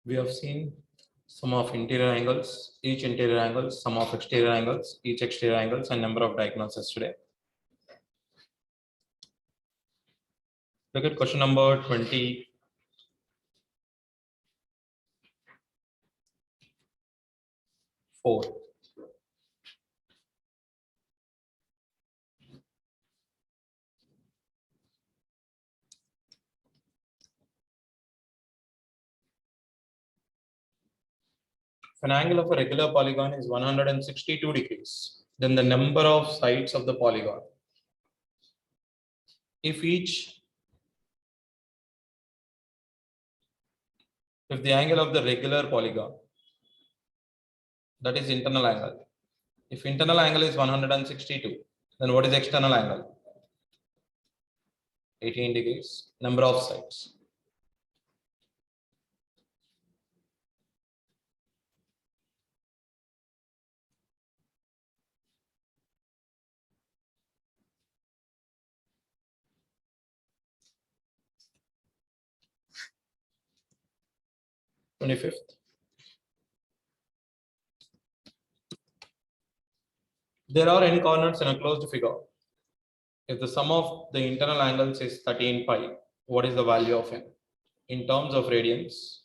we have seen sum of interior angles, each interior angle, sum of exterior angles, each exterior angles, and number of diagonals today. Look at question number 24. If an angle of a regular polygon is 162 degrees, then the number of sides of the polygon, if the angle of the regular polygon, that is internal angle, if internal angle is 162, then what is external angle? 18 degrees, number of sides. Twenty-fifth. There are n corners in a closed figure. If the sum of the internal angles is 13 pi, what is the value of n? In terms of radians,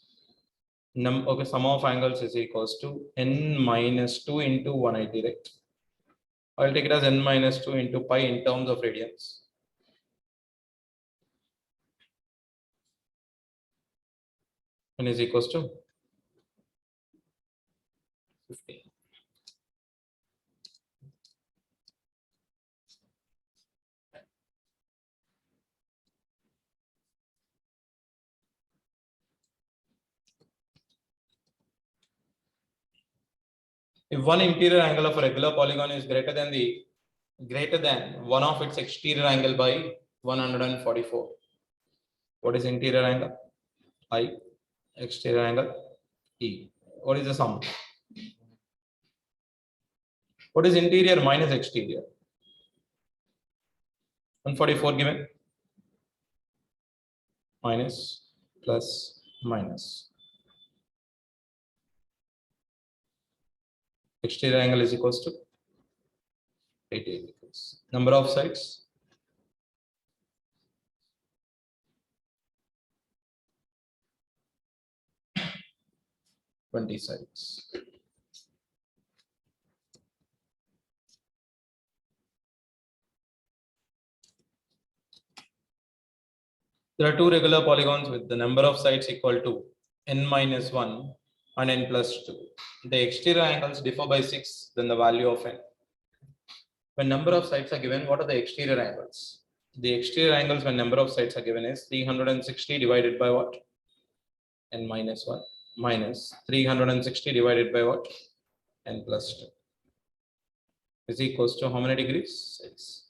okay, sum of angles is equals to n minus 2 into 180, right? I'll take it as n minus 2 into pi in terms of radians. N is equals to 15. If one interior angle of a regular polygon is greater than one of its exterior angle by 144, what is interior angle? I. Exterior angle E. What is the sum? What is interior minus exterior? 144 given. Minus, plus, minus. Exterior angle is equals to 88 degrees. Number of sides? 20 sides. There are two regular polygons with the number of sides equal to n minus 1 and n plus 2. The exterior angles differ by 6, then the value of n. When number of sides are given, what are the exterior angles? The exterior angles when number of sides are given is 360 divided by what? N minus 1 minus 360 divided by what? N plus 2 is equals to how many degrees? 6.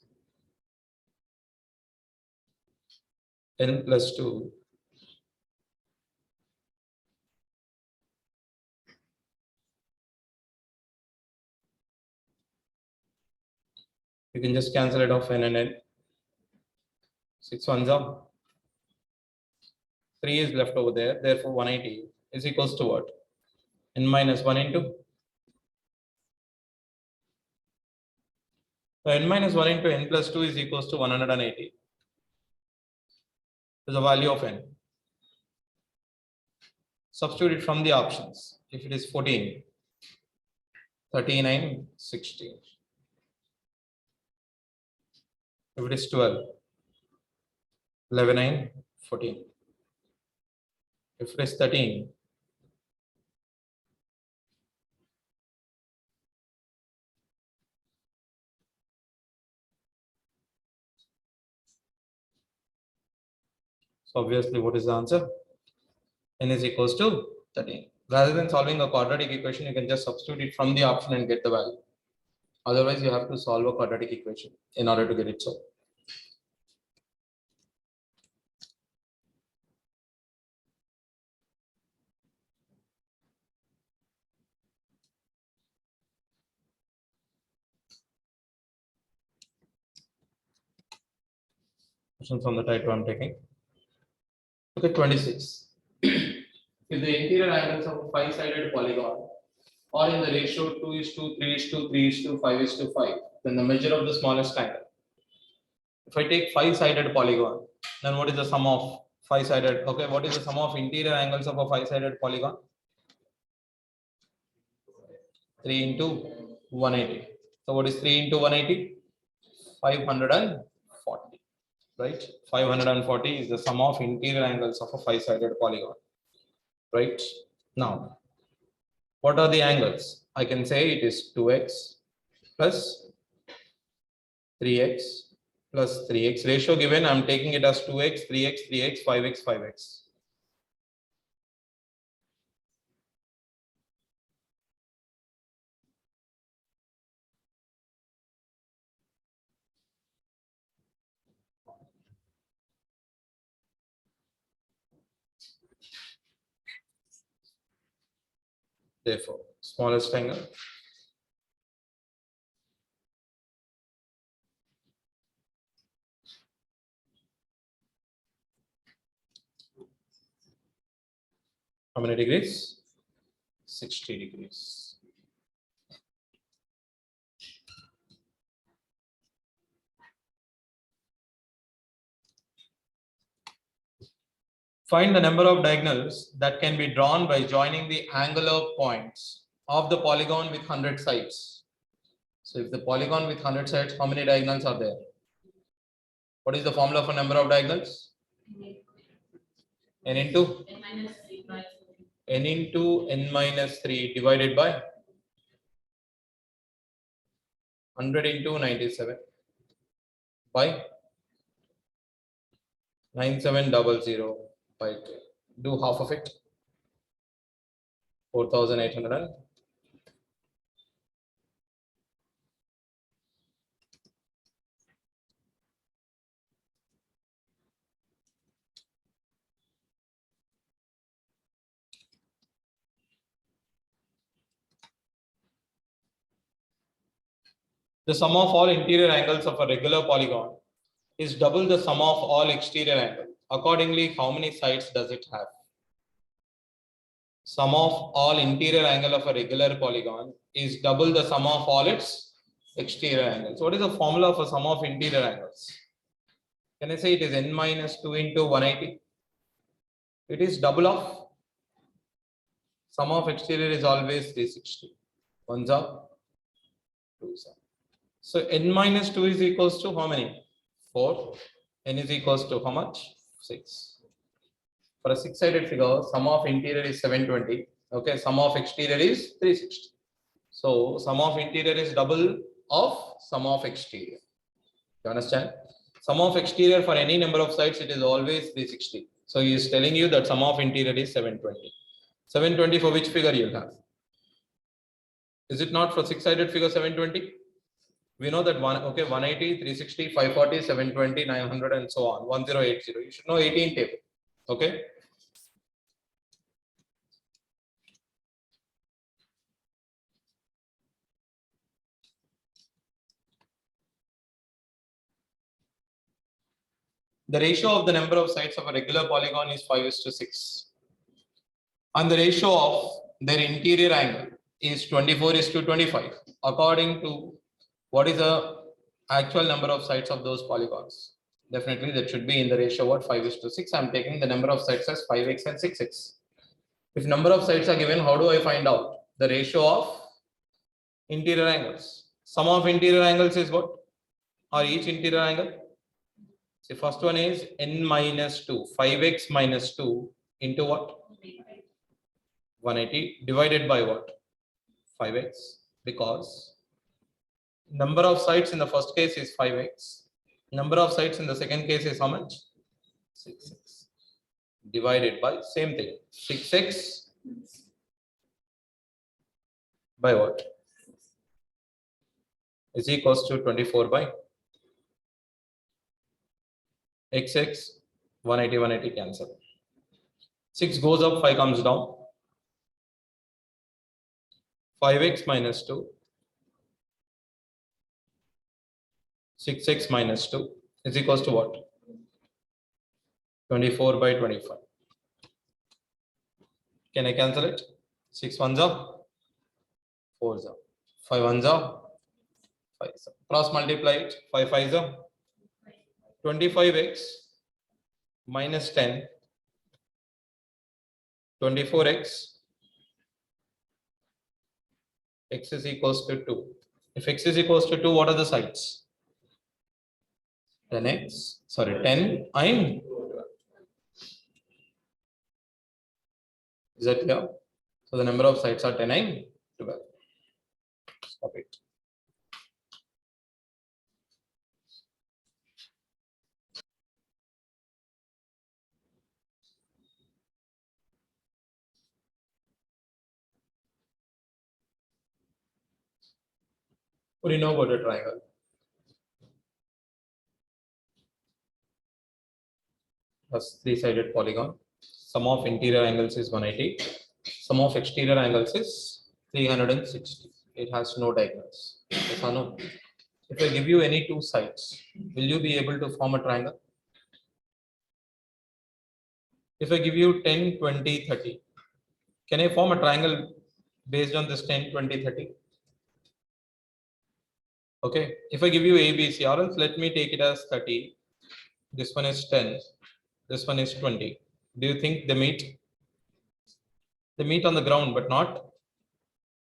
N plus 2 you can just cancel it off n and n. 6 ones up. 3 is left over there, therefore 180 is equals to what? N minus 1 into. So n minus 1 into n plus 2 is equals to 180. Is the value of n. Substitute it from the options. If it is 14, 39, 16. If it is 12, 11, 9, 14. If it is 13, so obviously what is the answer? N is equals to 13. Rather than solving a quadratic equation, you can just substitute it from the option and get the value. Otherwise, you have to solve a quadratic equation in order to get it solved. Questions on the type I'm taking. Look at 26. if the interior angles of a five-sided polygon are in the ratio 2:3:3:5:5, then the measure of the smallest angle. If I take five-sided polygon, then what is the sum of five-sided? Okay, what is the sum of interior angles of a five-sided polygon? 3 into 180. So what is 3 into 180? 540. Right? 540 is the sum of interior angles of a five-sided polygon. Right? Now, what are the angles? I can say it is 2x plus 3x plus 3x. Ratio given, I'm taking it as 2x, 3x, 3x, 5x, 5x. Therefore, smallest angle how many degrees? 60 degrees. Find the number of diagonals that can be drawn by joining the angular points of the polygon with 100 sides. So if the polygon with 100 sides, how many diagonals are there? What is the formula for number of diagonals? N into n minus 3 divided by 100 into 97 by 9700 by 2. Do half of it. 4,800. The sum of all interior angles of a regular polygon is double the sum of all exterior angles. Accordingly, how many sides does it have? Sum of all interior angle of a regular polygon is double the sum of all its exterior angles. What is the formula for sum of interior angles? Can I say it is n minus 2 into 180? It is double of sum of exterior is always 360. One's up, two's up. So n minus 2 is equals to how many? 4. N is equals to how much? 6. For a six-sided figure, sum of interior is 720. Okay, sum of exterior is 360. So sum of interior is double of sum of exterior. You understand? Sum of exterior for any number of sides, it is always 360. So he is telling you that sum of interior is 720. 720 for which figure you'll have? Is it not for six-sided figure 720? We know that 180, 360, 540, 720, 900, and so on. 1080. You should know 18 table. Okay. The ratio of the number of sides of a regular polygon is 5:6. And the ratio of their interior angle is 24:25. According to what is the actual number of sides of those polygons? Definitely that should be in the ratio what 5:6. I'm taking the number of sides as 5x and 6x. If number of sides are given, how do I find out the ratio of interior angles? Sum of interior angles is what? Or each interior angle? The first one is n minus 2, 5x minus 2 into what? 180 divided by what? 5x, because number of sides in the first case is 5x. Number of sides in the second case is how much? 6x. Divided by same thing. 6x by what? Is equals to 24 by xx. 180, 180 cancel. 6 goes up, 5 comes down. 5x minus 2. 6x minus 2 is equals to what? 24 by 25. Can I cancel it? 6 ones are 4s are 5 ones are 5s. Cross multiply it. 5 5s are 25x minus 10, 24x, x is equals to 2. If x is equals to 2, what are the sides? 10x, sorry, 10 and 12. Is that clear? So the number of sides are 10 and 12. Stop it. What do you know about a triangle? Has three-sided polygon. Sum of interior angles is 180. Sum of exterior angles is 360. It has no diagonals. Yes or no? If I give you any two sides, will you be able to form a triangle? If I give you 10, 20, 30, can I form a triangle based on this 10, 20, 30? Okay. If I give you A, B, C, or else let me take it as 30. This one is 10. This one is 20. Do you think they meet? They meet on the ground, but not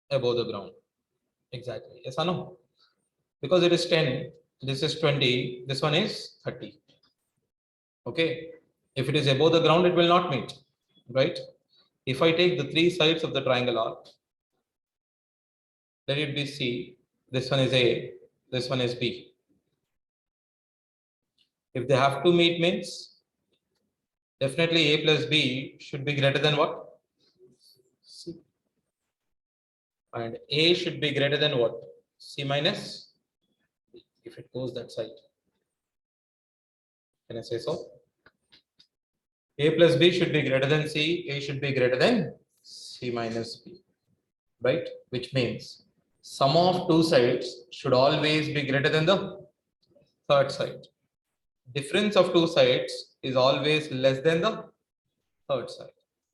above the ground. Exactly. Yes or no? Because it is 10, this is 20, this one is 30. Okay. If it is above the ground, it will not meet. Right? If I take the three sides of the triangle arc, let it be C, this one is A, this one is B. If they have to meet means, definitely A plus B should be greater than what? C. And A should be greater than what? C minus B, if it goes that side. Can I say so? A plus B should be greater than C, A should be greater than C minus B. Right? Which means sum of two sides should always be greater than the third side. Difference of two sides is always less than the third side.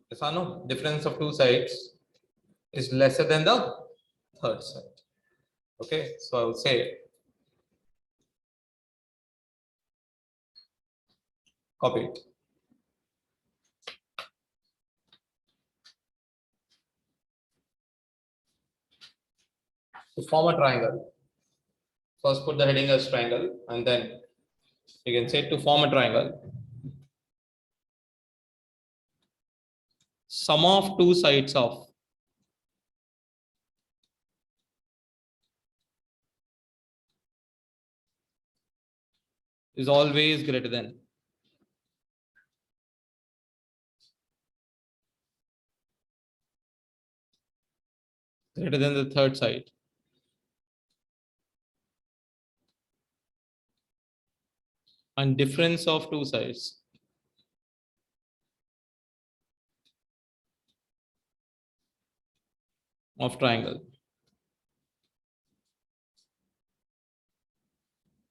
Yes or no? Difference of two sides is lesser than the third side. Okay, so I will say copy it. To form a triangle, first put the heading as triangle, and then you can say to form a triangle, sum of two sides of is always greater than the third side. And difference of two sides of triangle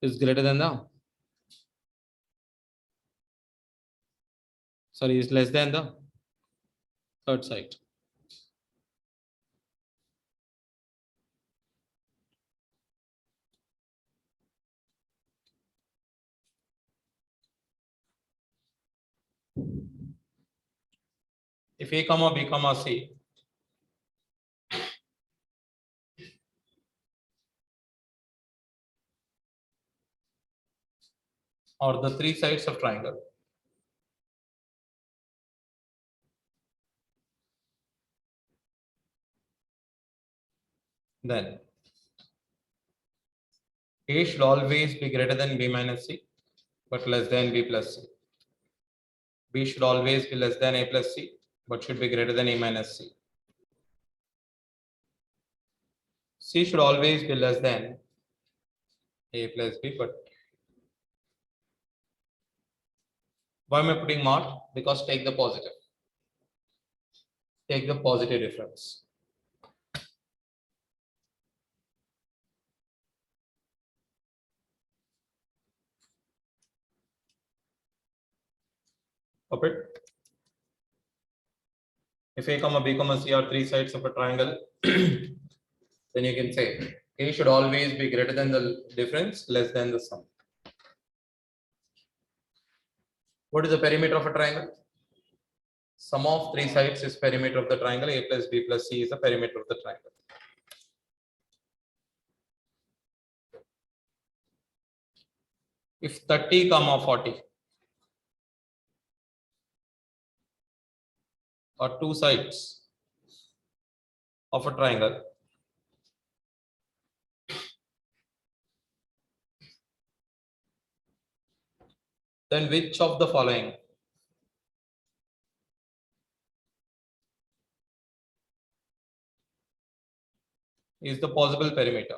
is greater than the, sorry, is less than the third side. If A comma B comma C are the three sides of triangle, then A should always be greater than B minus C, but less than B plus C. B should always be less than A plus C, but should be greater than A minus C. C should always be less than A plus B, but why am I putting mod? Because take the positive. Take the positive difference. Copy it. If A comma B comma C are three sides of a triangle, then you can say A should always be greater than the difference, less than the sum. What is the perimeter of a triangle? Sum of three sides is perimeter of the triangle. A plus B plus C is the perimeter of the triangle. If 30 comma 40 are two sides of a triangle, then which of the following is the possible perimeter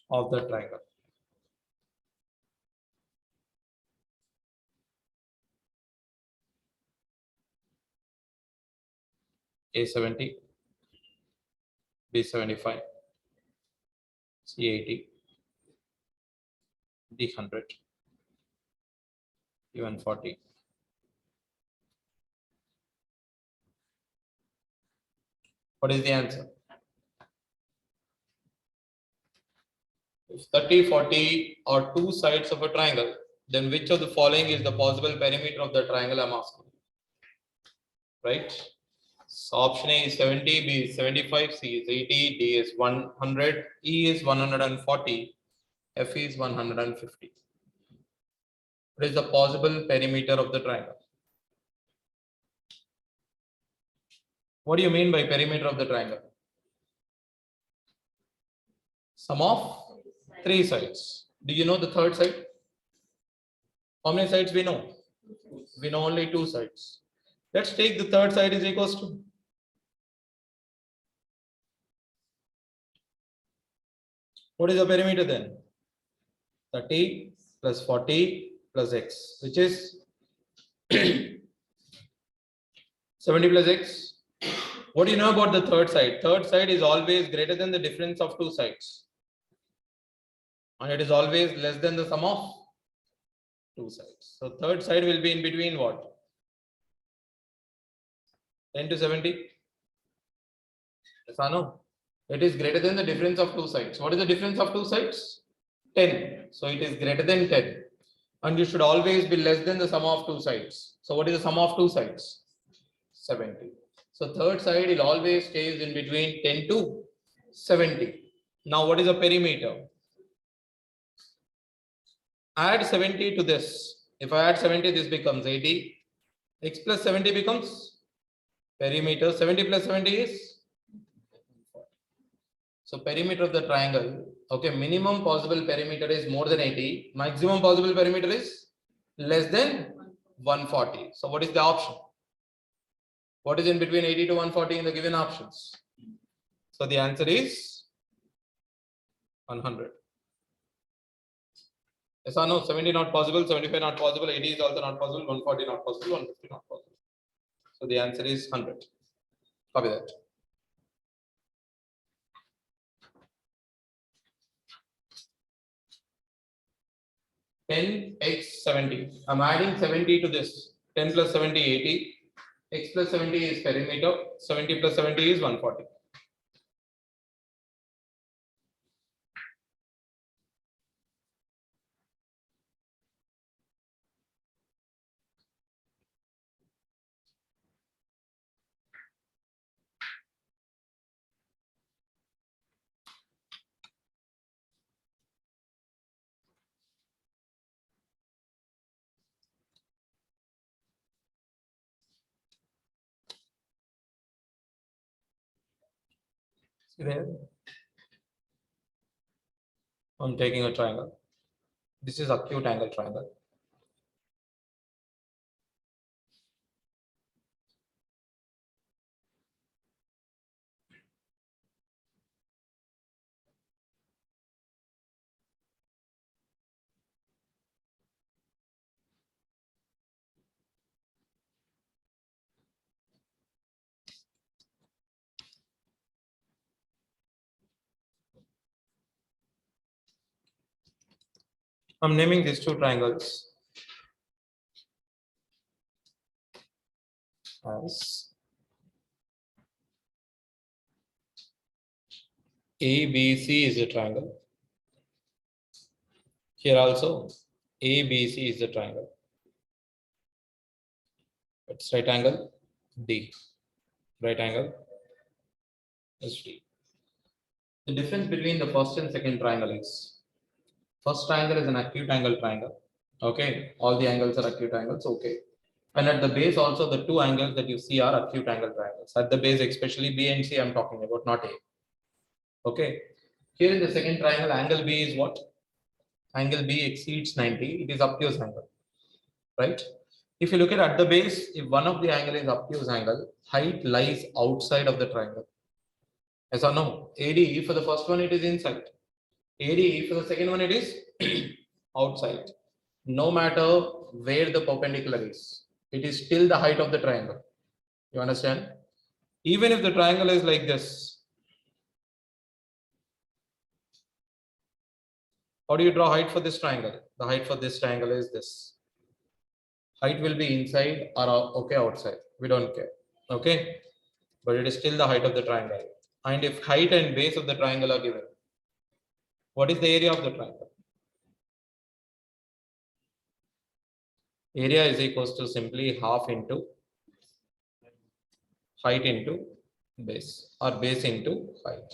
of the triangle? A 70, B 75, C 80, D 100, E 140. What is the answer? If 30, 40 are two sides of a triangle, then which of the following is the possible perimeter of the triangle I'm asking? Right? So option A is 70, B is 75, C is 80, D is 100, E is 140, F is 150. What is the possible perimeter of the triangle? What do you mean by perimeter of the triangle? Sum of three sides. Do you know the third side? How many sides we know? We know only two sides. Let's take the third side is equals to. What is the perimeter then? 30 plus 40 plus x, which is 70 plus x. What do you know about the third side? Third side is always greater than the difference of two sides. And it is always less than the sum of two sides. So third side will be in between what? 10 to 70? Yes or no? It is greater than the difference of two sides. What is the difference of two sides? 10. So it is greater than 10. And you should always be less than the sum of two sides. So what is the sum of two sides? 70. So third side will always stays in between 10 to 70. Now what is the perimeter? Add 70 to this. If I add 70, this becomes 80. X plus 70 becomes perimeter. 70 plus 70 is. So perimeter of the triangle, okay, minimum possible perimeter is more than 80. Maximum possible perimeter is less than 140. So what is the option? What is in between 80 to 140 in the given options? So the answer is 100. Yes or no? 70 not possible, 75 not possible, 80 is also not possible, 140 not possible, 150 not possible. So the answer is 100. Copy that. X 70. I'm adding 70 to this. 10 plus 70, 80. X plus 70 is perimeter. 70 plus 70 is 140. See there? I'm taking a triangle. This is acute angle triangle. I'm naming these two triangles as ABC is a triangle. Here also ABC is a triangle. It's right angle D. Right angle is D. The difference between the first and second triangle is first triangle is an acute angle triangle. Okay, all the angles are acute angles. Okay. And at the base also the two angles that you see are acute angle triangles. At the base, especially B and C, I'm talking about, not A. Okay. Here in the second triangle, angle B is what? Angle B exceeds 90. It is obtuse angle, right? If you look at the base, if one of the angle is obtuse angle, height lies outside of the triangle. Yes or no? AD for the first one, it is inside. AD for the second one, it is outside. No matter where the perpendicular is, it is still the height of the triangle. You understand? Even if the triangle is like this, how do you draw height for this triangle? The height for this triangle is this. Height will be inside or okay outside. We don't care. Okay, but it is still the height of the triangle. And if height and base of the triangle are given, what is the area of the triangle? Area is equals to simply half into height into base, or base into height.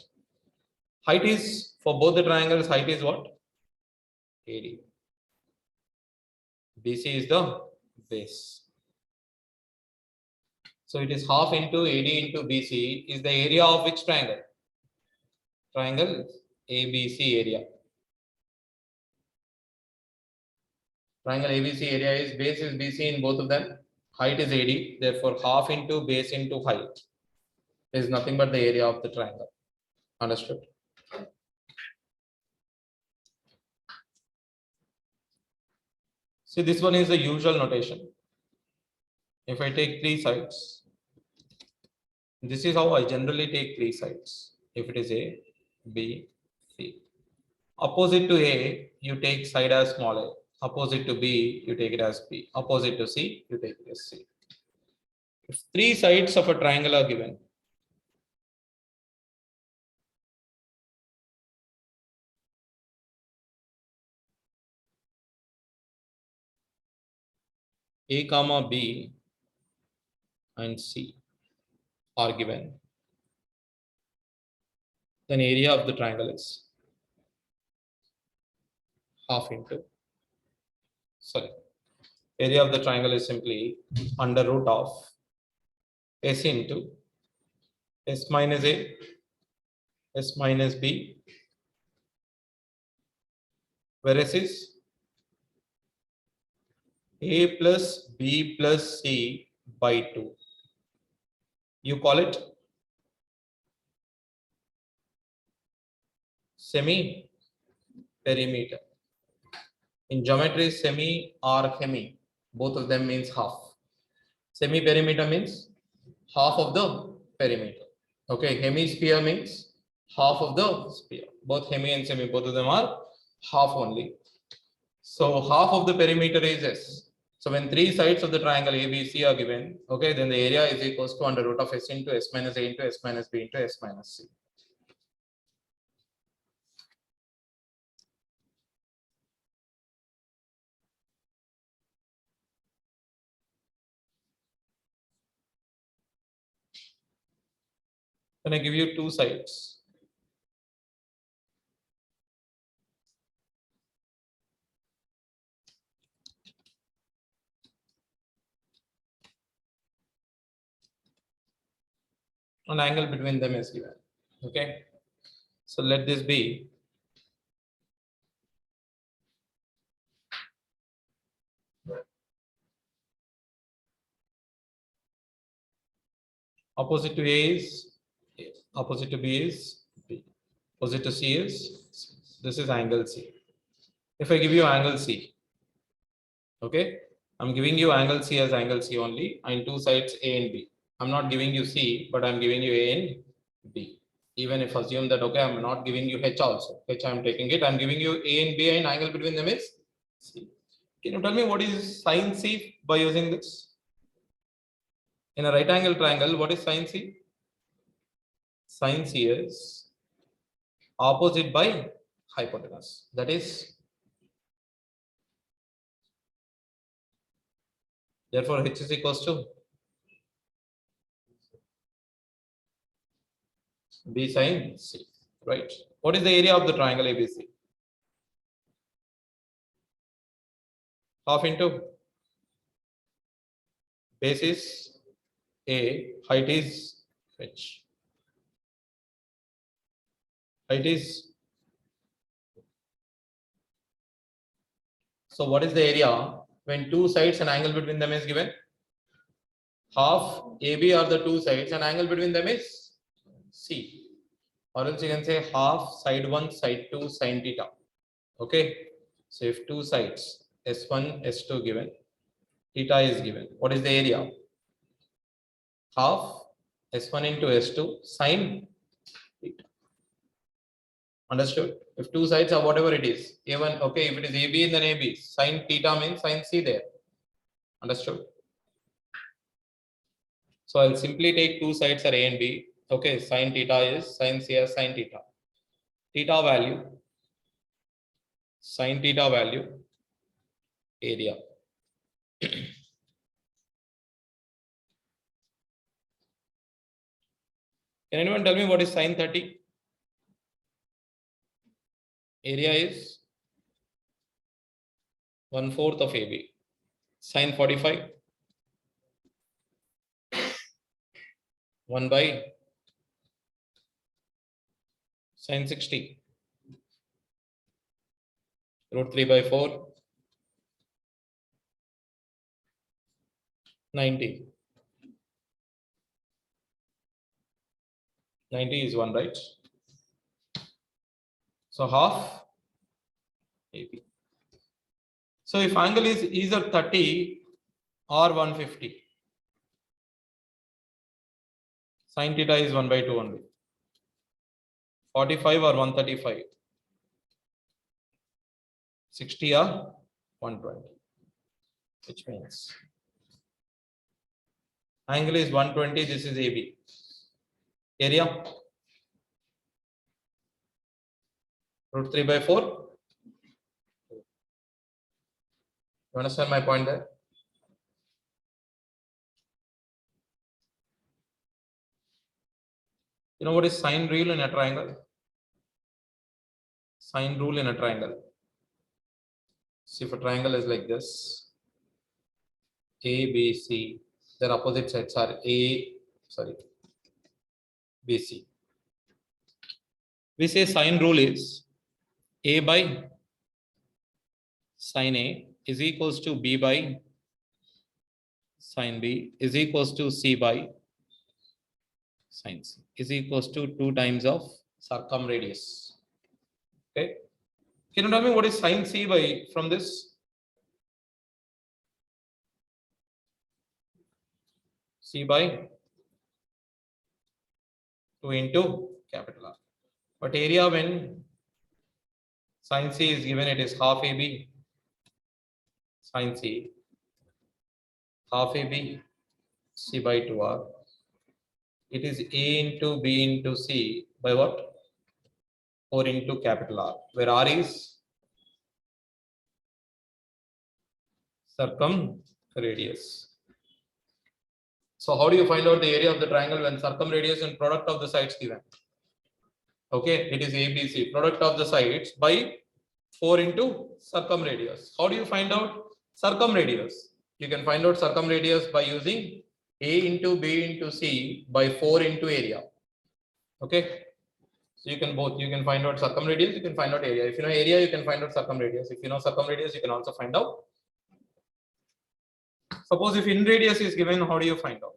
Height is, for both the triangles, height is what? AD. BC is the base. So it is half into AD into BC is the area of which triangle? Triangle ABC area. Triangle ABC area is base is BC in both of them. Height is AD. Therefore, half into base into height is nothing but the area of the triangle. Understood? See, this one is the usual notation. If I take three sides, this is how I generally take three sides. If it is A, B, C. Opposite to A, you take side as small a. Opposite to B, you take it as B. Opposite to C, you take it as C. If three sides of a triangle are given, A comma B and C are given, then area of the triangle is half into, area of the triangle is simply under root of S into S minus A, S minus B, where S is A plus B plus C by 2. You call it semi perimeter. In geometry, semi or hemi, both of them means half. Semi perimeter means half of the perimeter. Okay, hemisphere means half of the sphere. Both hemi and semi, both of them are half only. So half of the perimeter is S. So when three sides of the triangle ABC are given, okay, then the area is equals to under root of S into S minus A into S minus B into S minus C. Then I give you two sides. An angle between them is given. Okay, so let this be opposite to A is A, opposite to B is B, opposite to C is C. This is angle C. If I give you angle C, okay, I'm giving you angle C as angle C only, and two sides A and B. I'm not giving you C, but I'm giving you A and B. Even if assume that, okay, I'm not giving you H also. H I'm taking it, I'm giving you A and B, and angle between them is C. Can you tell me what is sine C by using this? In a right angle triangle, what is sine C? Sine C is opposite by hypotenuse. That is, therefore H is equals to B sine C, right? What is the area of the triangle ABC? Half into base is A, height is H. Height is, so what is the area when two sides and angle between them is given? Half AB are the two sides and angle between them is C. Or else you can say half side 1, side 2, sine theta. Okay. So if two sides S1, S2 given, theta is given. What is the area? Half S1 into S2 sine theta. Understood? If two sides are whatever it is, A1, okay, if it is AB then AB, sine theta means sine C there. Understood? So I'll simply take two sides are A and B. Okay, sine theta is sine C as sine theta. Theta value, sine theta value, area. Can anyone tell me what is sine 30? Area is 1/4 of AB. Sine 45, 1 by sine 60. Root 3 by 4, 90. 90 is 1, right? So half AB. So if angle is either 30 or 150, sine theta is 1 by 2 only. 45 or 135, 60 or 120, which means angle is 120, this is AB. Area, root 3 by 4. You understand my point there? You know what is sine rule in a triangle? Sine rule in a triangle. See, if a triangle is like this, A, B, C, their opposite sides are B, C. We say sine rule is A by sine A is equals to B by sine B is equals to C by sine C is equals to 2 times of circumradius. Okay. Can you tell me what is sine C by from this? C by 2 into capital R. But area when sine C is given, it is half AB. Sine C, half AB, C by 2R. It is A into B into C by what? 4 into capital R, where R is circumradius. So how do you find out the area of the triangle when circumradius and product of the sides given? Okay, it is ABC, product of the sides by 4 into circumradius. How do you find out circumradius? You can find out circumradius by using A into B into C by 4 into area. Okay, so you can both, you can find out circumradius, you can find out area. If you know area, you can find out circumradius. If you know circumradius, you can also find out. Suppose if in radius is given, how do you find out?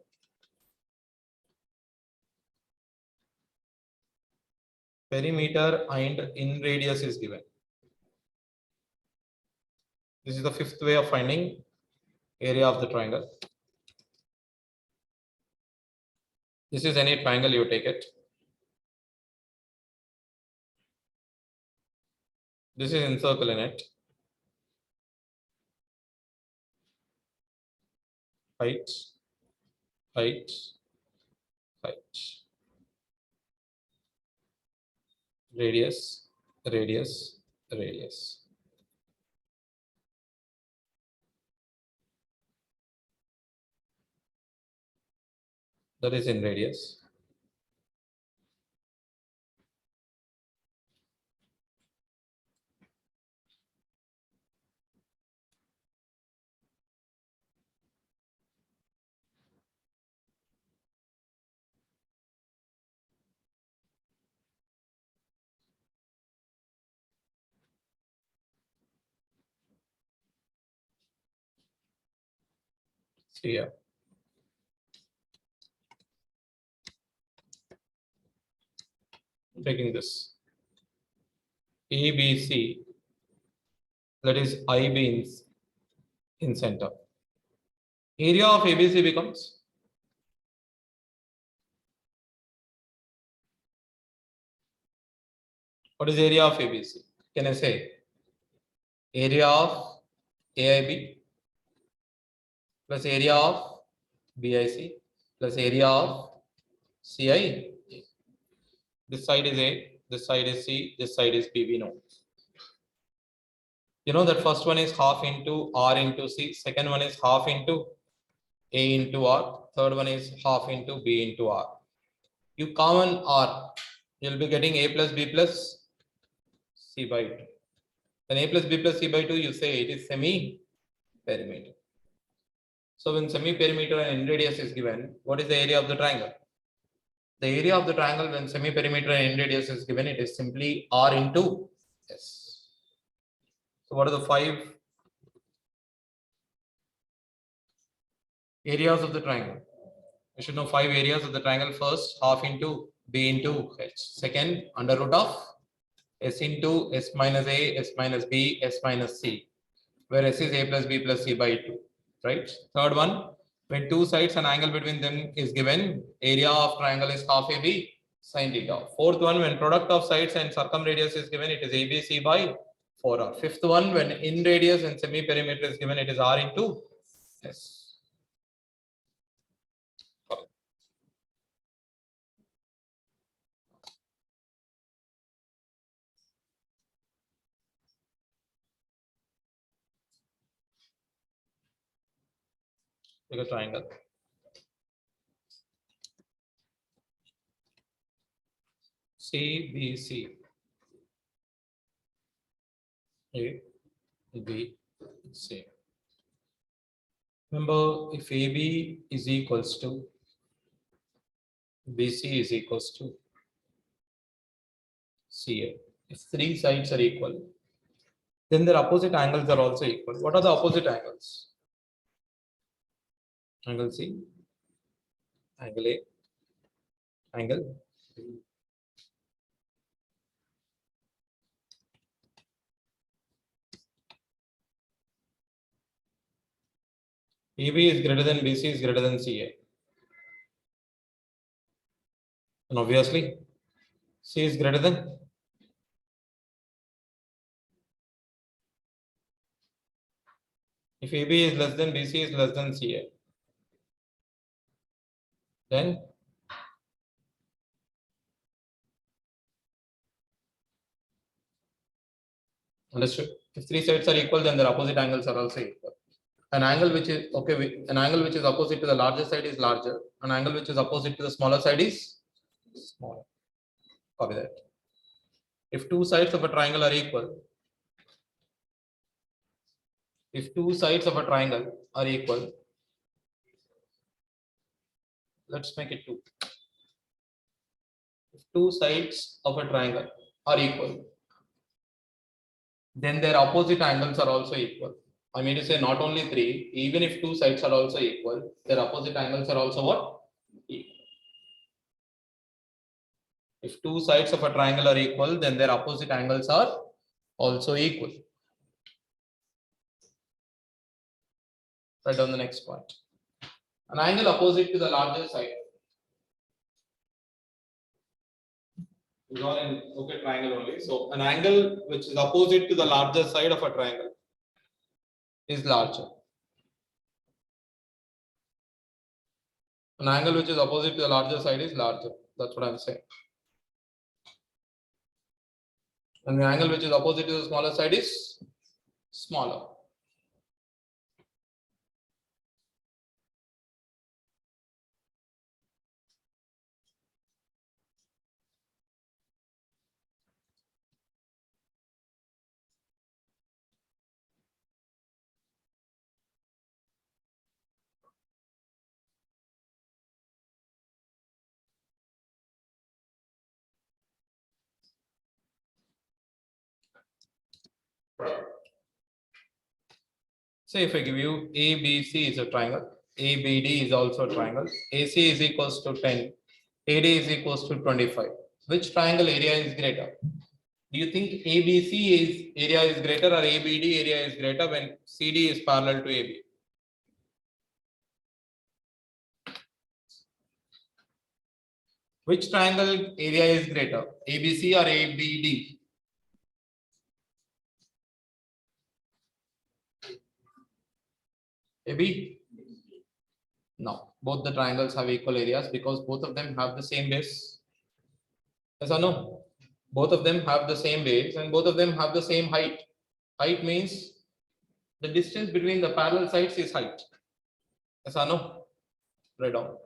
Perimeter and in radius is given. This is the fifth way of finding area of the triangle. This is any triangle, you take it. This is encircle in it. height, height, height, radius, radius, radius. That is in radius. So yeah. Taking this ABC, that is IB in center. Area of ABC becomes what is area of ABC? Can I say area of AIB plus area of BIC plus area of CI? This side is A, this side is C, this side is B. We know. You know that first one is half into R into C, second one is half into A into R, third one is half into B into R. You common R, you'll be getting A plus B plus C by 2. When A plus B plus C by 2, you say it is semi-perimeter. So when semi-perimeter and end radius is given, what is the area of the triangle? The area of the triangle when semi-perimeter and end radius is given, it is simply R into S. So what are the 5 areas of the triangle? You should know 5 areas of the triangle. First, half into B into H. Second, under root of S into S minus A, S minus B, S minus C, where S is A plus B plus C by 2, right? Third one, when two sides and angle between them is given, area of triangle is half AB sin theta. Fourth one, when product of sides and circumradius is given, it is ABC by 4R. Fifth one, when in radius and semi-perimeter is given, it is R into S. Take a triangle. CBC. A, B, C. Remember, if AB is equals to BC is equals to CA. If 3 sides are equal, then their opposite angles are also equal. What are the opposite angles? Angle C, angle A, angle B. AB is greater than BC is greater than CA. And obviously, C is greater than. If AB is less than BC is less than CA, then understood. If 3 sides are equal, then their opposite angles are also equal. An angle which is an angle which is opposite to the larger side is larger. An angle which is opposite to the smaller side is smaller. Copy that. If 2 sides of a triangle are equal, let's make it 2. If 2 sides of a triangle are equal, then their opposite angles are also equal. I mean to say not only 3, even if 2 sides are also equal, their opposite angles are also what? Equal. If 2 sides of a triangle are equal, then their opposite angles are also equal. Write down the next point. An angle opposite to the larger side is all in triangle only. So an angle which is opposite to the larger side of a triangle is larger. An angle which is opposite to the larger side is larger. That's what I'm saying. And the angle which is opposite to the smaller side is smaller. Say if I give you ABC is a triangle, ABD is also a triangle, AC is equals to 10, AD is equals to 25. Which triangle area is greater? Do you think ABC area is greater or ABD area is greater when CD is parallel to AB? Which triangle area is greater, ABC or ABD? AB? No, both the triangles have equal areas because both of them have the same base. Yes or no? Both of them have the same base and both of them have the same height. Height means the distance between the parallel sides is height. Yes or no? Write down.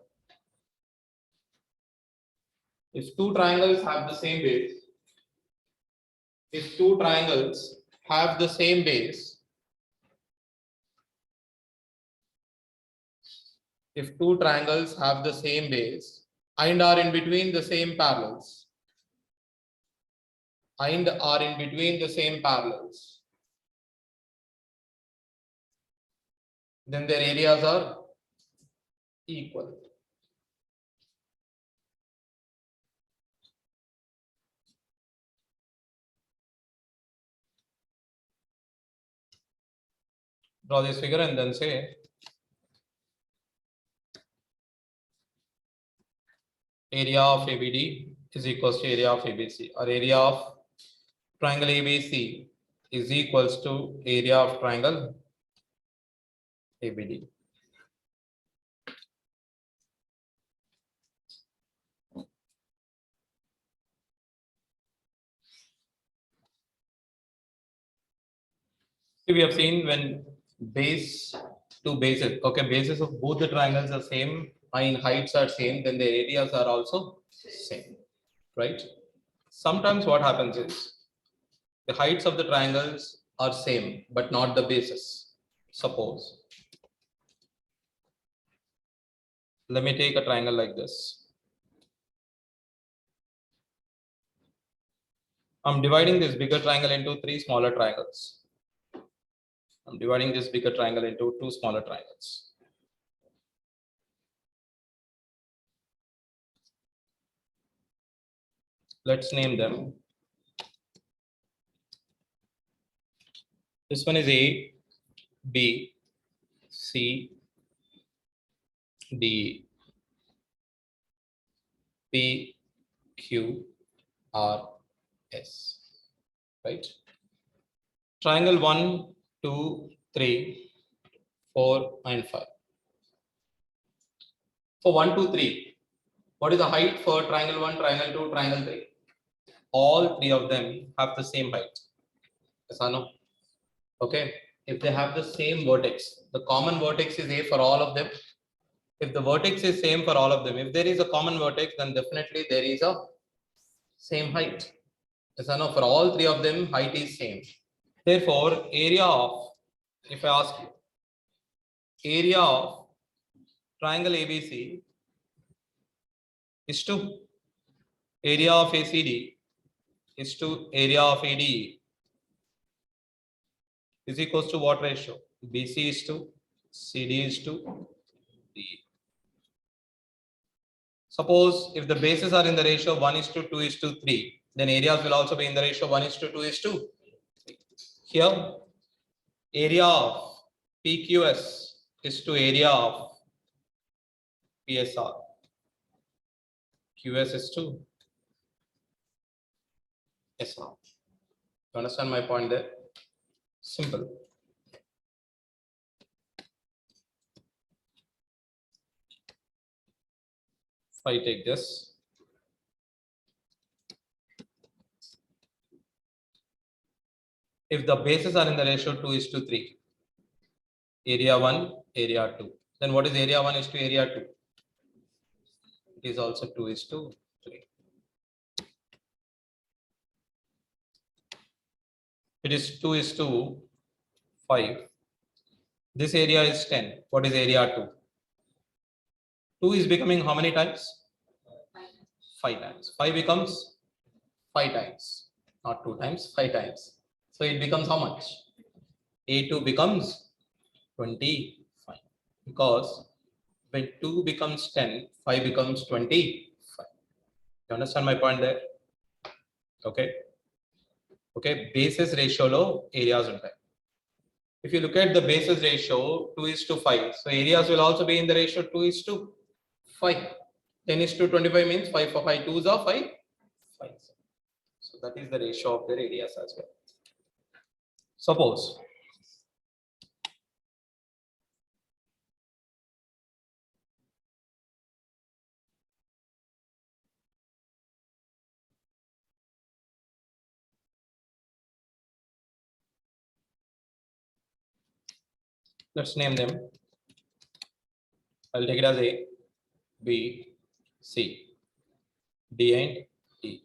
If two triangles have the same base, if two triangles have the same base, if two triangles have the same base and are in between the same parallels, then their areas are equal. Draw this figure and then say area of ABD is equals to area of ABC, or area of triangle ABC is equals to area of triangle ABD. We have seen when two bases, okay, bases of both the triangles are same and heights are same, then the areas are also same, right? Sometimes what happens is the heights of the triangles are same, but not the bases. Suppose, let me take a triangle like this. I'm dividing this bigger triangle into three smaller triangles. I'm dividing this bigger triangle into two smaller triangles. Let's name them. This one is A, B, C, D, P, Q, R, S. Right? Triangle 1, 2, 3, 4, and 5. For 1, 2, 3, what is the height for triangle 1, triangle 2, triangle 3? All three of them have the same height. Yes or no? Okay. If they have the same vertex, the common vertex is A for all of them. If the vertex is same for all of them, if there is a common vertex, then definitely there is a same height. Yes or no? For all three of them, height is same. Therefore, area of, if I ask you, area of triangle ABC is to area of ACD is to area of ADE is equals to what ratio? BC is to CD is to DE. Suppose if the bases are in the ratio 1:2:3, then areas will also be in the ratio 1:2:3. Here, area of PQS is to area of PSR. QS is to SR. You understand my point there? Simple. If I take this, if the bases are in the ratio 2:3, area 1, area 2, then what is area 1 is to area 2? It is also 2:3. It is 2:5. This area is 10. What is area 2? 2 is becoming how many times? 5 times. 5 becomes 5 times, not 2 times, 5 times. So it becomes how much? A2 becomes 25, because when 2 becomes 10, 5 becomes 25. You understand my point there? Okay. Okay. Bases ratio lo areas untai. If you look at the bases ratio 2:5, so areas will also be in the ratio 2:5. 10:25 means 5 for 5 2s are 5. 5. So that is the ratio of their areas as well. Suppose let's name them. I'll take it as A, B, C, D and E.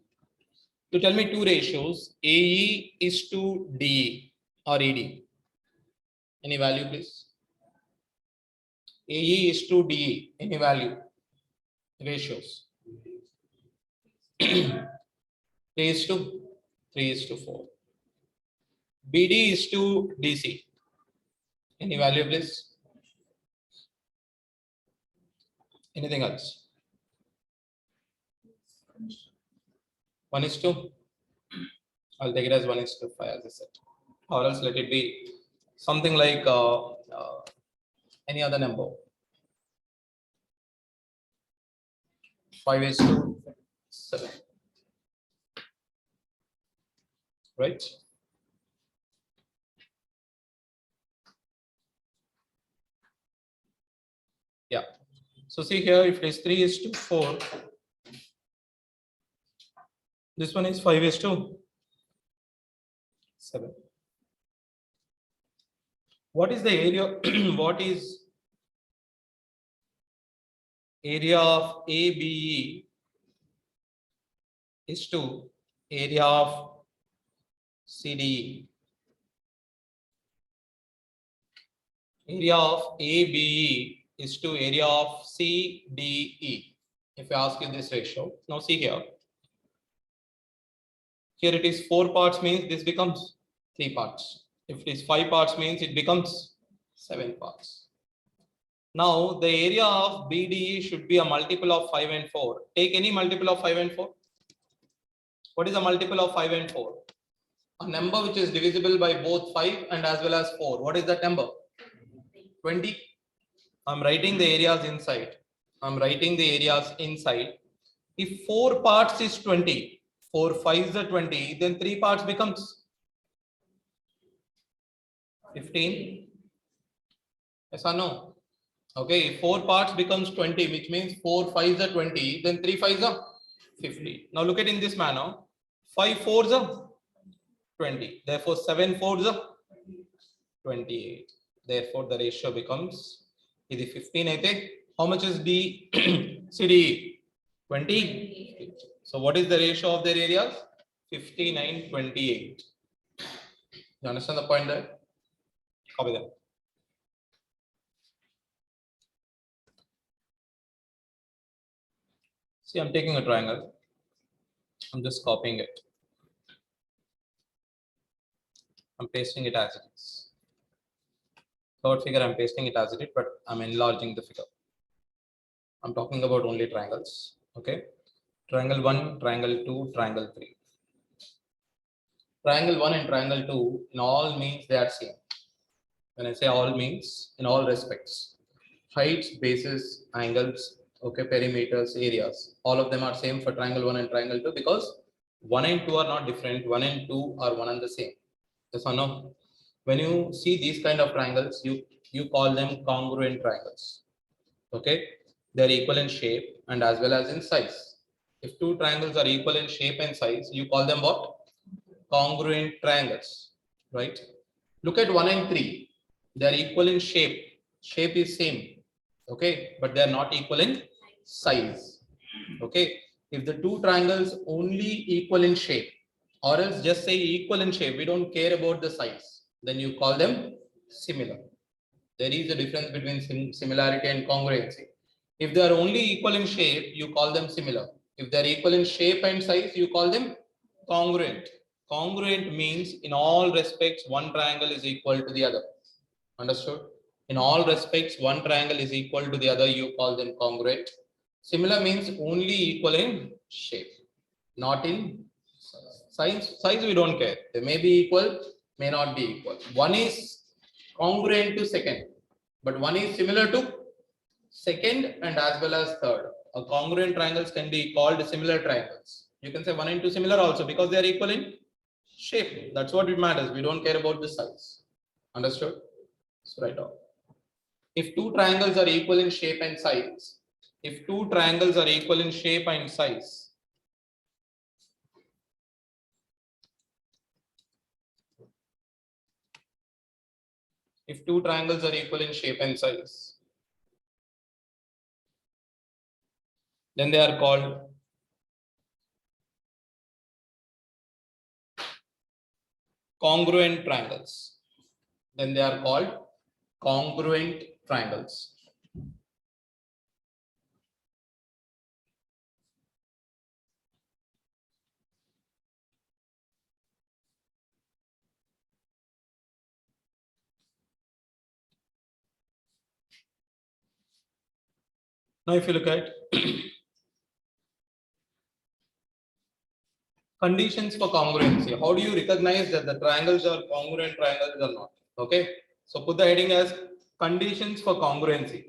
To tell me two ratios, AE is to DE or ED. Any value, please? AE is to DE. Any value? Ratios. 3:4. BD is to DC. Any value, please? Anything else? 1:2. I'll take it as 1:5 as I said. Or else let it be something like any other number. 5:7. Right? Yeah. So see here, if it is 3:4, this one is 5:7. What is the area? What is area of ABE is to area of CDE. Area of ABE is to area of CDE. If I ask you this ratio, now see here. Here it is 4 parts means this becomes 3 parts. If it is 5 parts means it becomes 7 parts. Now the area of BDE should be a multiple of 5 and 4. Take any multiple of 5 and 4. What is a multiple of 5 and 4? A number which is divisible by both 5 and as well as 4. What is that number? 20. I'm writing the areas inside. If 4 parts is 20, 4 5s are 20, then 3 parts becomes 15. Yes or no? Okay, if 4 parts becomes 20, which means 4 5s are 20, then 3 5s are 50. Now look at in this manner. 5 4s are 20. Therefore, 7 4s are 28. Therefore, the ratio becomes 15. How much is D CDE? 20. So what is the ratio of their areas? 59:28. You understand the point there? Copy that. See, I'm taking a triangle. I'm just copying it. I'm pasting it as it is. Third figure, I'm pasting it as it is, but I'm enlarging the figure. I'm talking about only triangles. Okay. Triangle 1, triangle 2, triangle 3. Triangle 1 and triangle 2 in all means they are same. When I say all means in all respects, heights, bases, angles, okay, perimeters, areas, all of them are same for triangle 1 and triangle 2 because 1 and 2 are not different. 1 and 2 are one and the same. Yes or no? When you see these kind of triangles, you call them congruent triangles. Okay. they are equal in shape and as well as in size. If two triangles are equal in shape and size, you call them what? Congruent triangles, right? Look at 1 and 3. They are equal in shape. Shape is same, okay, but they are not equal in size, okay. If the two triangles only equal in shape, or else just say equal in shape, we don't care about the size, then you call them similar. There is a difference between similarity and congruency. If they are only equal in shape, you call them similar. If they are equal in shape and size, you call them congruent. Congruent means in all respects, one triangle is equal to the other. Understood? In all respects, one triangle is equal to the other, you call them congruent. Similar means only equal in shape, not in size. Size we don't care. They may be equal, may not be equal. One is congruent to second, but one is similar to second and as well as third. A congruent triangles can be called similar triangles. You can say 1 and 2 similar also because they are equal in shape. That's what it matters. We don't care about the size. Understood? So write down. If two triangles are equal in shape and size, if two triangles are equal in shape and size, if two triangles are equal in shape and size, then they are called congruent triangles. Then they are called congruent triangles. Now, if you look at conditions for congruency, how do you recognize that the triangles are congruent triangles or not? Okay, so put the heading as conditions for congruency.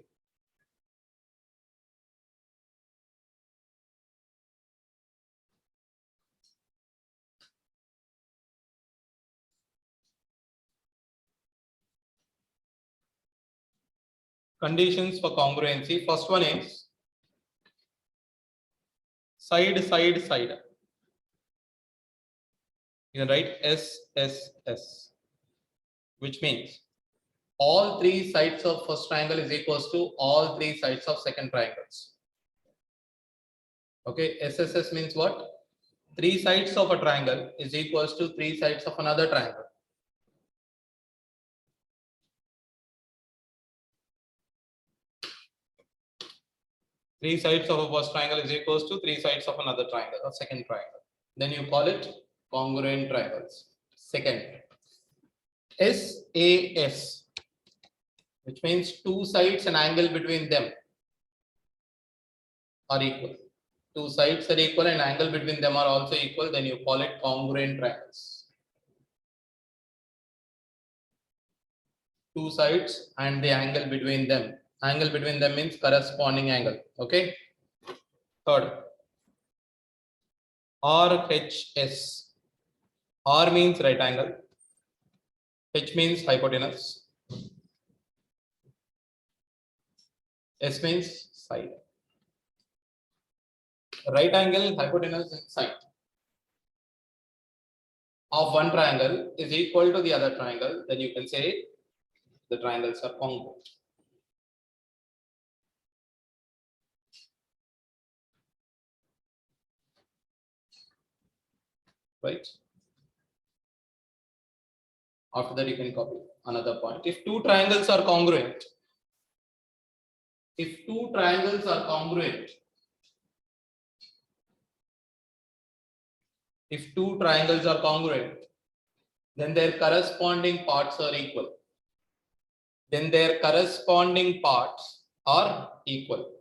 Conditions for congruency. First one is side, side, side. You can write SSS, which means all three sides of first triangle is equals to all three sides of second triangles. Okay, SSS means what? Three sides of a triangle is equals to three sides of another triangle. Three sides of a first triangle is equals to three sides of another triangle or second triangle. Then you call it congruent triangles. Second, SAS, which means two sides and angle between them are equal. Two sides are equal and angle between them are also equal, then you call it congruent triangles. Two sides and the angle between them. Angle between them means corresponding angle. Okay. Third, RHS. R means right angle. H means hypotenuse. S means side. Right angle, hypotenuse, and side of one triangle is equal to the other triangle, then you can say the triangles are congruent. Right? After that, you can copy another point. If two triangles are congruent, if two triangles are congruent, if two triangles are congruent, then their corresponding parts are equal. Then their corresponding parts are equal.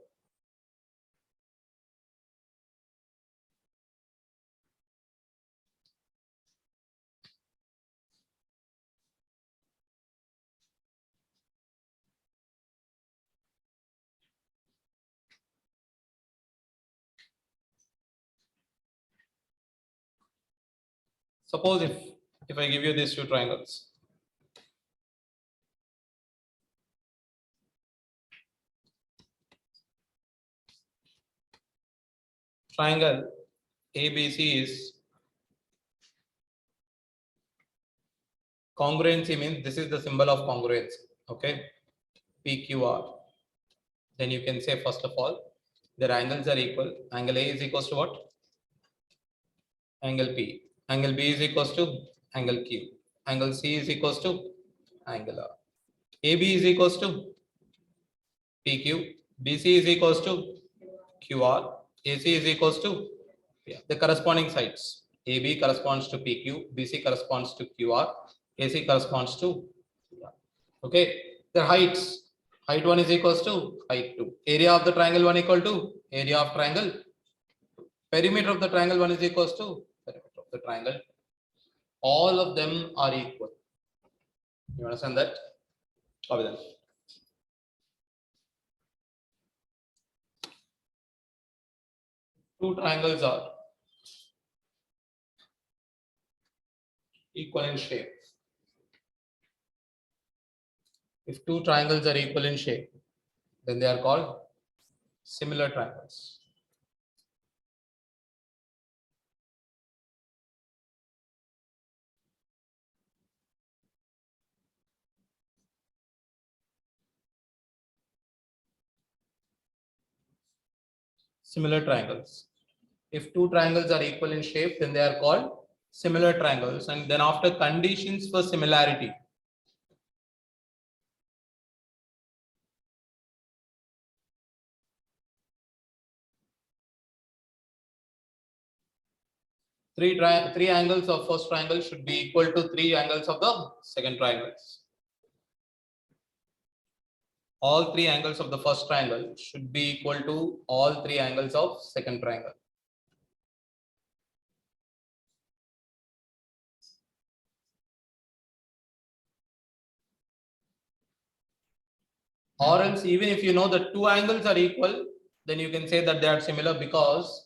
Suppose if I give you these two triangles, triangle ABC is congruency, means this is the symbol of congruency. Okay, PQR. Then you can say, first of all, their angles are equal. Angle A is equals to what? Angle P. Angle B is equals to angle Q. Angle C is equals to angle R. AB is equals to PQ. BC is equals to QR. AC is equals to the corresponding sides. AB corresponds to PQ. BC corresponds to QR. AC corresponds to okay. The heights. Height 1 is equals to height 2. Area of the triangle 1 equal to area of triangle. Perimeter of the triangle 1 is equals to perimeter of the triangle. All of them are equal. You understand that? Copy them. Two triangles are equal in shape. If two triangles are equal in shape, then they are called similar triangles. Similar triangles. If two triangles are equal in shape, then they are called similar triangles. And then after conditions for similarity, three angles of first triangle should be equal to three angles of the second triangles. All three angles of the first triangle should be equal to all three angles of second triangle. Or else, even if you know that two angles are equal, then you can say that they are similar, because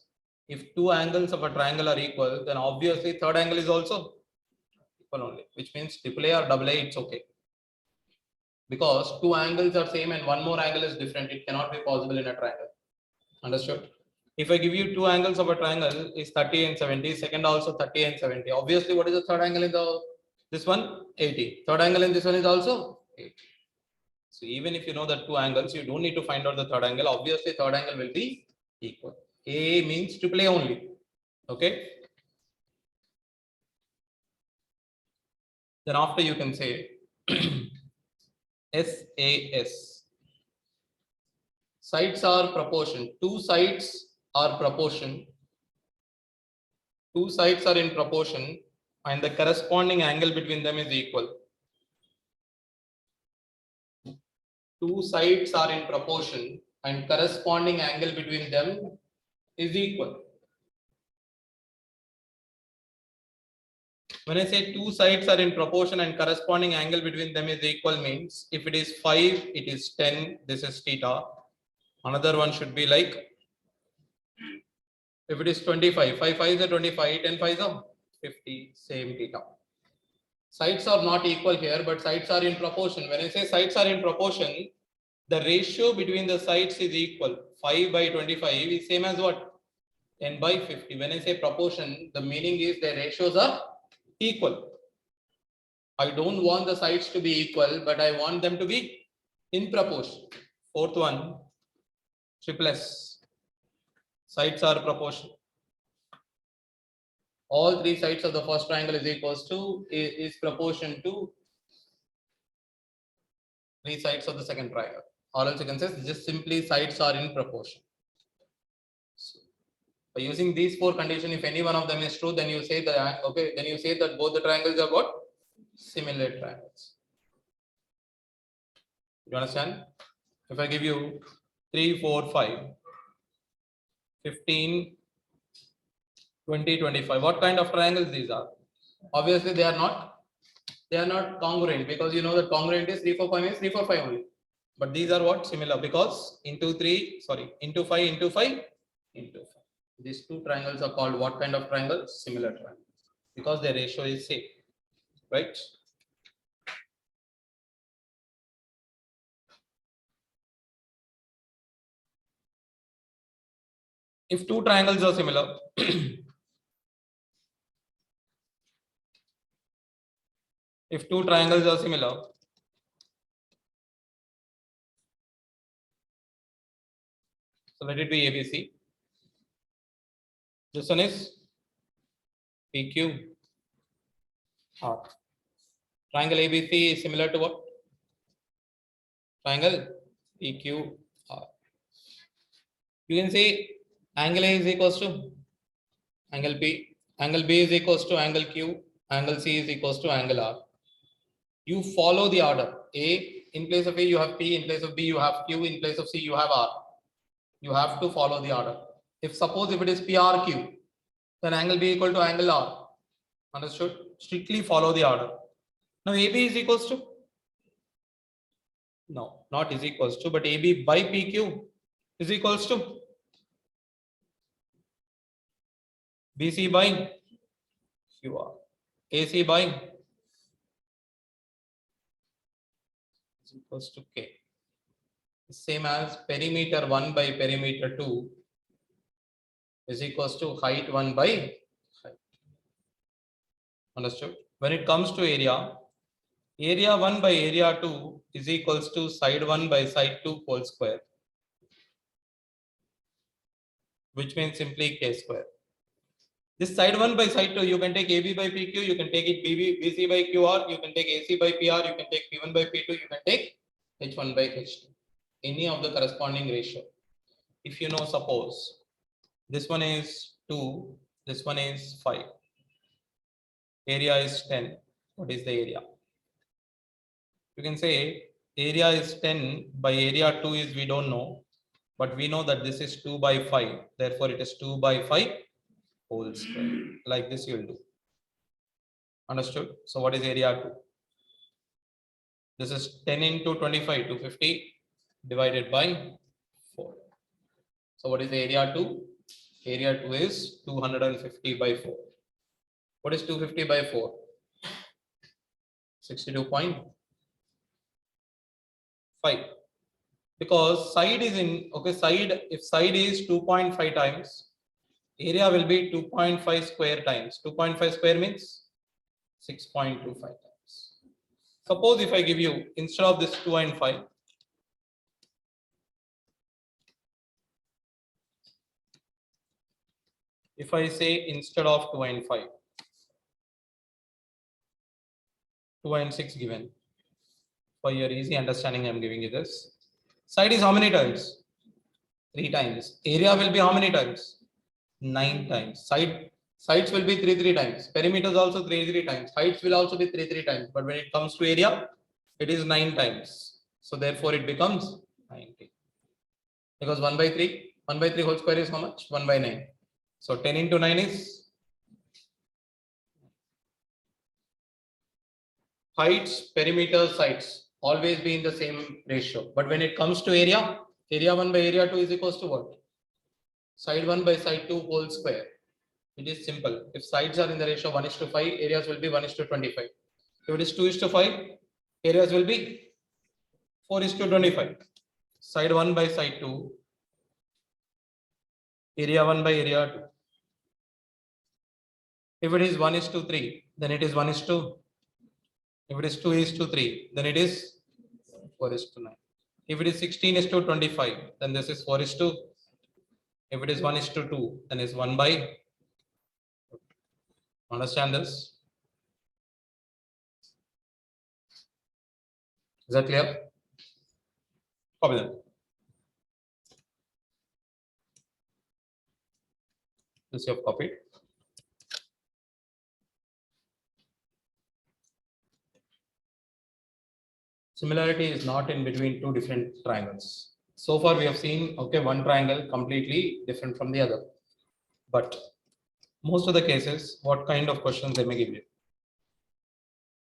if two angles of a triangle are equal, then obviously third angle is also equal only, which means AAA or AA, it's okay. Because two angles are same and one more angle is different, it cannot be possible in a triangle. Understood? If I give you two angles of a triangle is 30 and 70, second also 30 and 70. Obviously, what is the third angle in this one? 80. Third angle in this one is also 80. So even if you know that two angles, you don't need to find out the third angle. Obviously, third angle will be equal. A means AAA only. Okay. Then after you can say SAS. Sides are proportion. Two sides are proportion. Two sides are in proportion and the corresponding angle between them is equal. Two sides are in proportion and corresponding angle between them is equal. When I say two sides are in proportion and corresponding angle between them is equal, means if it is 5, it is 10, this is theta. Another one should be like, if it is 25, 5 5s are 25, 10 5s are 50, same theta. Sides are not equal here, but sides are in proportion. When I say sides are in proportion, the ratio between the sides is equal. 5 by 25 is same as what? 10 by 50. When I say proportion, the meaning is the ratios are equal. I don't want the sides to be equal, but I want them to be in proportion. Fourth one, triple S. Sides are proportional. All three sides of the first triangle is equals to is proportion to three sides of the second triangle. Or else you can say just simply sides are in proportion. So, by using these four conditions, if any one of them is true, then you say that okay, then you say that both the triangles are what? Similar triangles. You understand? If I give you 3, 4, 5, 15, 20, 25, what kind of triangles these are? Obviously, they are not congruent, because you know that congruent is 3, 4, 5 is 3, 4, 5 only. But these are what? Similar, because into 5 into 5 into 5. These two triangles are called what kind of triangles? Similar triangles, because their ratio is same, right? If two triangles are similar, if two triangles are similar, so let it be ABC. This one is PQ R. Triangle ABC is similar to what? Triangle PQ R. You can say angle A is equals to angle P, angle B is equals to angle Q, angle C is equals to angle R. You follow the order. A, in place of A you have P, in place of B you have Q, in place of C you have R. You have to follow the order. If suppose if it is PRQ, then angle B equal to angle R. Understood? Strictly follow the order. Now AB is equals to? No, not is equals to, but AB by PQ is equals to BC by QR. AC by is equals to K. Same as perimeter 1 by perimeter 2 is equals to height 1 by height. Understood? When it comes to area, area 1 by area 2 is equals to side 1 by side 2 whole square, which means simply K square. This side 1 by side 2, you can take AB by PQ, you can take it BC by QR, you can take AC by PR, you can take P1 by P2, you can take H1 by H2. Any of the corresponding ratio. If you know, suppose this one is 2, this one is 5. Area is 10. What is the area? You can say area is 10 by area 2 is we don't know, but we know that this is 2 by 5. Therefore, it is 2 by 5 whole square. Like this you will do. Understood? So what is area 2? This is 10 into 25, 250 divided by 4. So what is the area 2? Area 2 is 250 by 4. What is 250 by 4? 62.5. Because side is in, okay, side, if side is 2.5 times, area will be 2.5 square times. 2.5 square means 6.25 times. Suppose if I give you, instead of this 2 and 5, if I say instead of 2 and 5, 2 and 6 given, for your easy understanding, I am giving you this. Side is how many times? 3 times. Area will be how many times? 9 times. Sides will be 3 times. Perimeters also 3 times. Heights will also be 3 times. But when it comes to area, it is 9 times. So therefore it becomes 90. Because 1 by 3 whole square is how much? 1 by 9. So 10 into 9 is heights, perimeters, sides always be in the same ratio. But when it comes to area, area 1 by area 2 is equals to what? Side 1 by side 2 whole square. It is simple. If sides are in the ratio 1:5, areas will be 1:25. If it is 2:5, areas will be 4:25. Side 1 by side 2, area 1 by area 2. If it is 1:3, then it is 1:2. If it is 2:3, then it is 4:9. If it is 16:25, then this is 4:2. If it is 1:2, then it's 1 by. Understand this? Is that clear? Copy that. This you have copied. Similarity is not in between two different triangles. So far we have seen, okay, one triangle completely different from the other. But most of the cases, what kind of questions they may give you?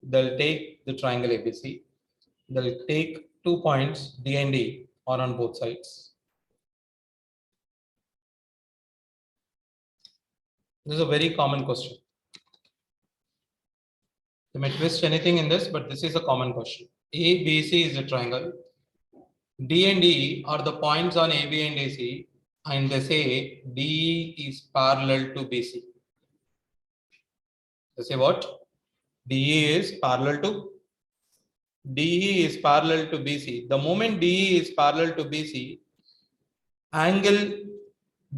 They'll take the triangle ABC. They'll take 2 points D and D or on both sides. This is a very common question. They may twist anything in this, but this is a common question. ABC is a triangle. D and E are the points on AB and AC, and they say DE is parallel to BC. They say what? DE is parallel to BC. The moment DE is parallel to BC, angle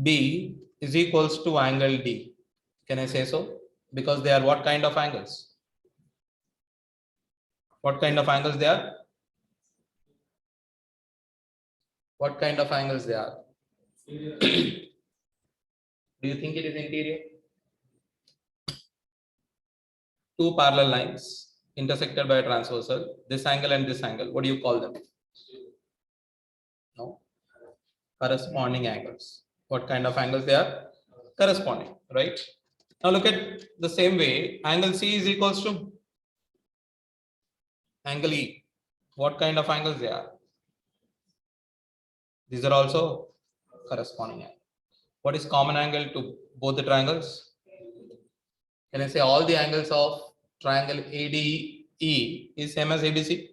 B is equals to angle D. Can I say so? Because they are what kind of angles? What kind of angles they are? What kind of angles they are? Do you think it is interior? Two parallel lines intersected by a transversal, this angle and this angle. What do you call them? No. Corresponding angles. What kind of angles they are? Corresponding, right? Now look at the same way. Angle C is equals to angle E. What kind of angles they are? These are also corresponding angles. What is common angle to both the triangles? Can I say all the angles of triangle ADE is same as ABC?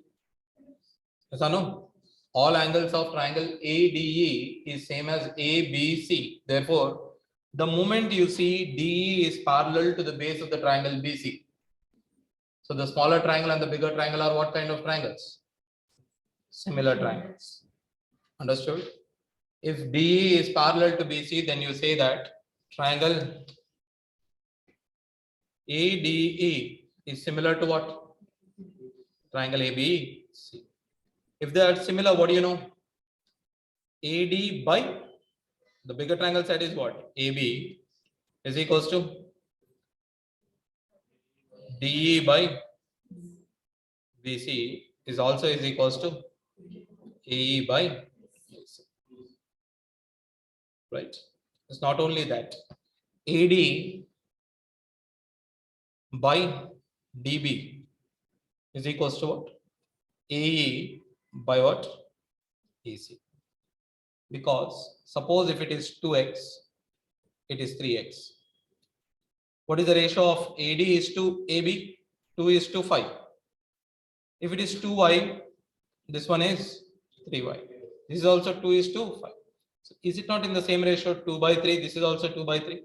Yes or no? All angles of triangle ADE is same as ABC. Therefore, the moment you see DE is parallel to the base of the triangle BC. So the smaller triangle and the bigger triangle are what kind of triangles? Similar triangles. Understood? If DE is parallel to BC, then you say that triangle ADE is similar to what? Triangle ABC. If they are similar, what do you know? AD by the bigger triangle side is what? AB is equals to DE by BC is also is equals to AE by AC. Right? It's not only that. AD by DB is equals to what? AE by what? AC. Because suppose if it is 2x, it is 3x. What is the ratio of AD is to AB? 2 is to 5. If it is 2y, this one is 3y. This is also 2 is to 5. So is it not in the same ratio 2 by 3? This is also 2 by 3.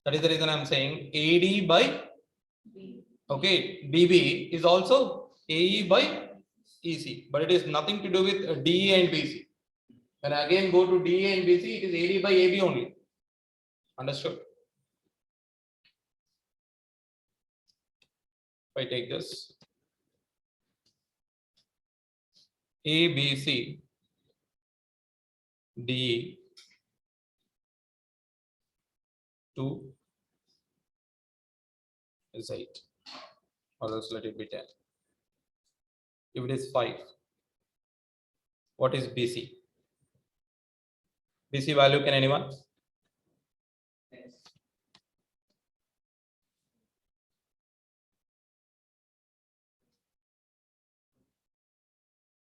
That is the reason I am saying AD by DB is also AE by EC, but it is nothing to do with DE and BC. When I again go to DE and BC, it is AD by AB only. Understood? If I take this ABC DE 2 is 8, or else let it be 10. If it is 5, what is BC? BC value, can anyone?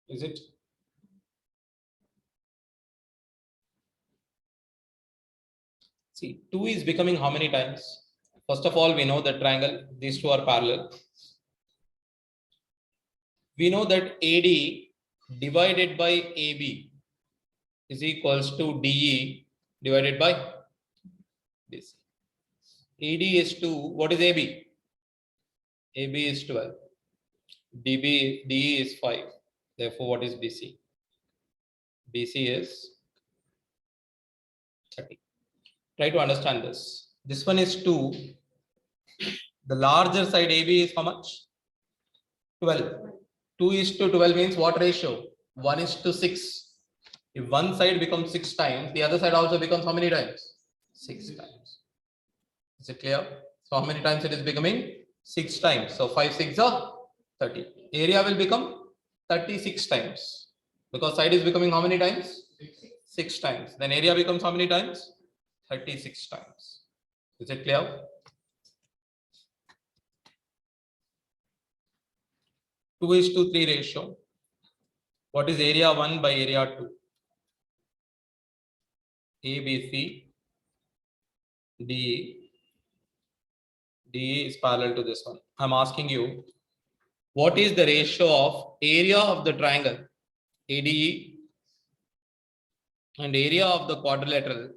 Is it? See, 2 is becoming how many times? First of all, we know that triangle, these two are parallel. We know that AD divided by AB is equals to DE divided by BC. AD is 2. What is AB? AB is 12. DE is 5. Therefore, what is BC? BC is 30. Try to understand this. This one is 2. The larger side AB is how much? 12. 2 is to 12 means what ratio? 1 is to 6. If one side becomes 6 times, the other side also becomes how many times? 6 times. Is it clear? So how many times it is becoming? 6 times. So 5 6 are 30. Area will become 36 times. Because side is becoming how many times? 6 times. Then area becomes how many times? 36 times. Is it clear? Two is to 3 ratio. What is area 1 by area 2? ABC DE. DE is parallel to this one. I'm asking you, what is the ratio of area of the triangle ADE and area of the quadrilateral.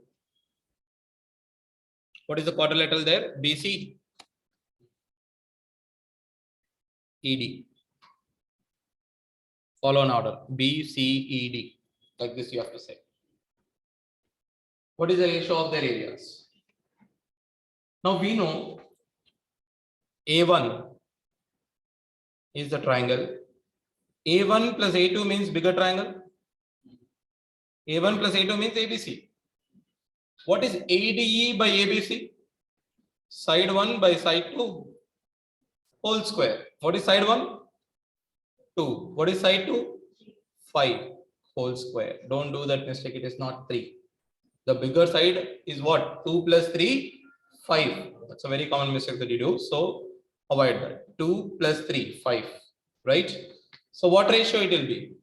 What is the quadrilateral there? BC, ED. Follow an order. BCED. Like this you have to say. What is the ratio of their areas? Now we know A1 is the triangle. A1 plus A2 means bigger triangle. A1 plus A2 means ABC. What is ADE by ABC? Side 1 by side 2 whole square. What is side 1? 2. What is side 2? 5 whole square. Don't do that mistake. It is not 3. The bigger side is what? 2 plus 3, 5. That's a very common mistake that you do. So avoid that. 2 plus 3, 5. Right? So what ratio it will be?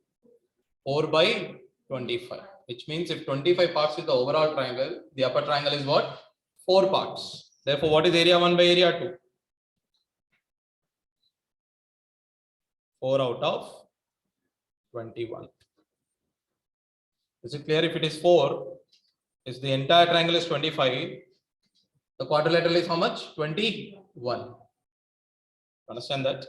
4 by 25. Which means if 25 parts is the overall triangle, the upper triangle is what? 4 parts. Therefore, what is area 1 by area 2? 4 out of 21. Is it clear? If it is 4, if the entire triangle is 25, the quadrilateral is how much? 21. Understand that?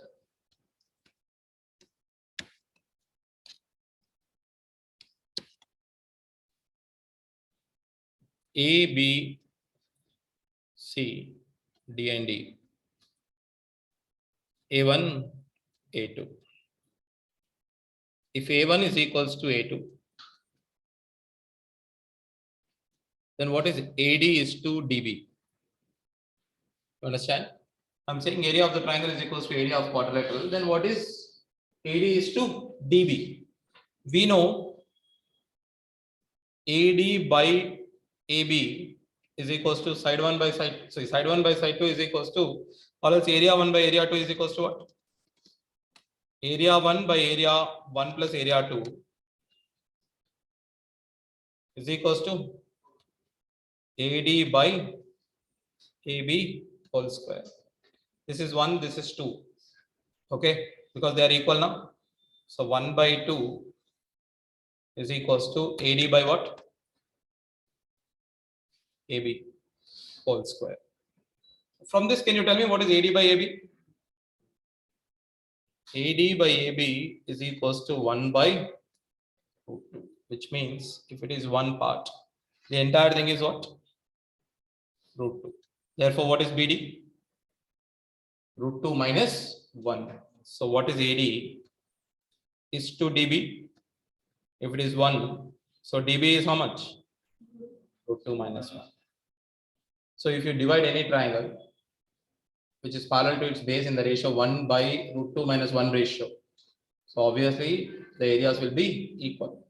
A, B, C, D and D. A1, A2. If A1 is equals to A2, then what is AD is to DB? You understand? I'm saying area of the triangle is equals to area of quadrilateral. Then what is AD is to DB? We know AD by AB is equals to side 1 by side. So side 1 by side 2 is equals to, or else area 1 by area 2 is equals to what? Area 1 by area 1 plus area 2 is equals to AD by AB whole square. This is 1, this is 2. Okay, because they are equal now. So 1 by 2 is equals to AD by what? AB whole square. From this, can you tell me what is AD by AB? AD by AB is equals to 1 by root 2, which means if it is one part, the entire thing is what? Root 2. Therefore, what is BD? Root 2 minus 1. So what is AD? Is 2 dB. If it is 1, so dB is how much? Root 2 minus 1. So if you divide any triangle which is parallel to its base in the ratio 1 by root 2 minus 1 ratio, so obviously the areas will be equal.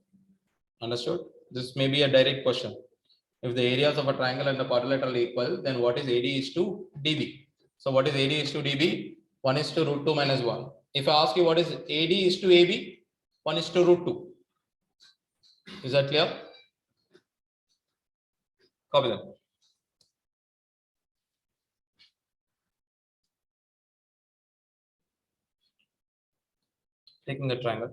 Understood? This may be a direct question. If the areas of a triangle and the quadrilateral are equal, then what is AD is to DB? So what is AD is to DB? 1 is to root 2 minus 1. If I ask you what is AD is to AB, 1 is to root 2. Is that clear? Copy that. Taking the triangle,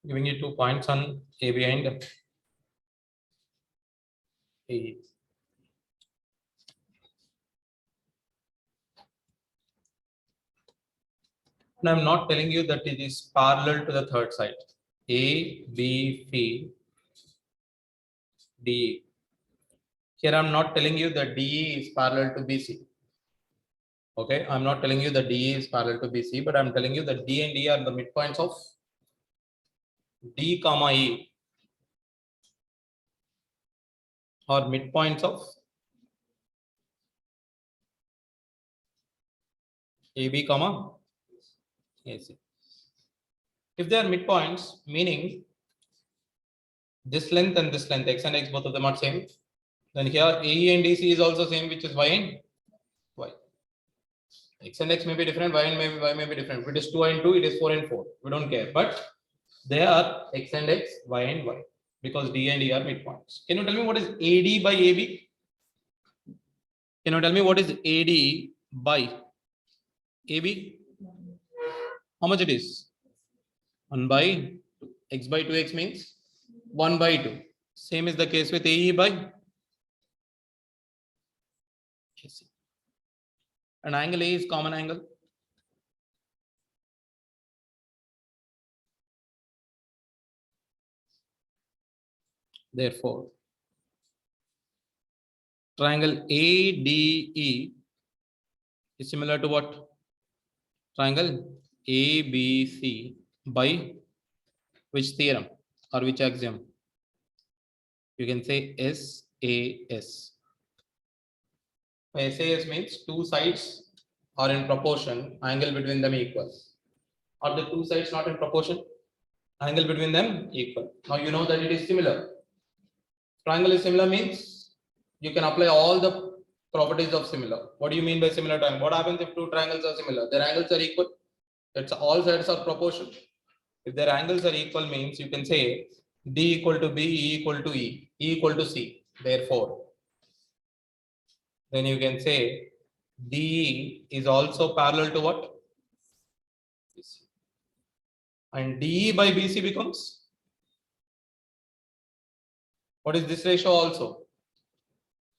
giving you 2 points on AB and AE. And I'm not telling you that it is parallel to the third side. A, B, C, D. Here I'm not telling you that DE is parallel to BC. Okay, I'm not telling you that DE is parallel to BC, but I'm telling you that D and E are the midpoints of D comma E, or midpoints of AB comma AC. If they are midpoints, meaning this length and this length, X and X, both of them are same, then here AE and DC is also same, which is Y and Y. X and X may be different, Y and Y may be different. If it is 2 and 2, it is 4 and 4. We don't care, but they are X and X, Y and Y, because D and E are midpoints. Can you tell me what is AD by AB? Can you tell me what is AD by AB? How much it is? 1 by 2. X by 2x means 1 by 2. Same is the case with AE by AC. An angle A is common angle. Therefore, triangle ADE is similar to what? Triangle ABC by which theorem or which axiom? You can say SAS. SAS means two sides are in proportion, angle between them equal. Are the two sides not in proportion? Angle between them equal. Now you know that it is similar. Triangle is similar means you can apply all the properties of similar. What do you mean by similar triangle? What happens if two triangles are similar? Their angles are equal. It's all sides are proportional. If their angles are equal means you can say D equal to B, E equal to E, E equal to C. Therefore, then you can say DE is also parallel to what? BC. And DE by BC becomes, what is this ratio also?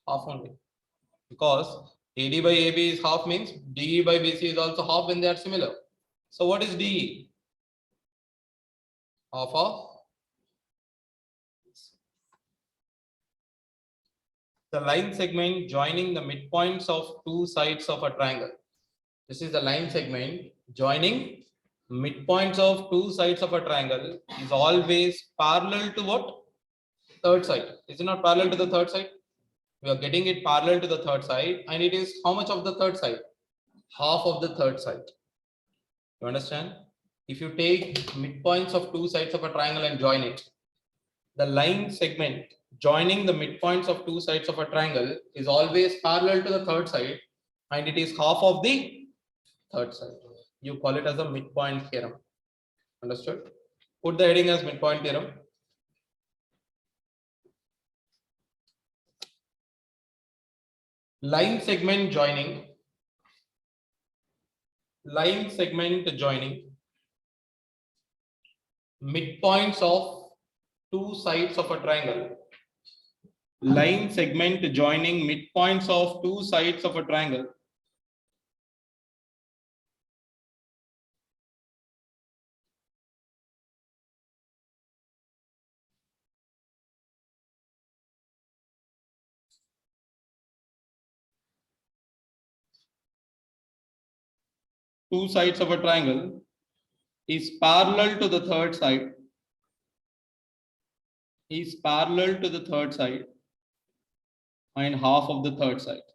Half only. Because AD by AB is half means DE by BC is also half when they are similar. So what is DE? Half of the line segment joining the midpoints of two sides of a triangle. This is the line segment joining midpoints of two sides of a triangle is always parallel to what? Third side. Is it not parallel to the third side? We are getting it parallel to the third side, and it is how much of the third side? Half of the third side. You understand? If you take midpoints of two sides of a triangle and join it, the line segment joining the midpoints of two sides of a triangle is always parallel to the third side, and it is half of the third side. You call it as a midpoint theorem. Understood? Put the heading as midpoint theorem. Line segment joining midpoints of two sides of a triangle. Line segment joining midpoints of two sides of a triangle. Two sides of a triangle is parallel to the third side. Is parallel to the third side and half of the third side.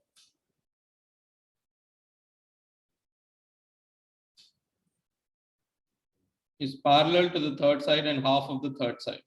Is parallel to the third side and half of the third side.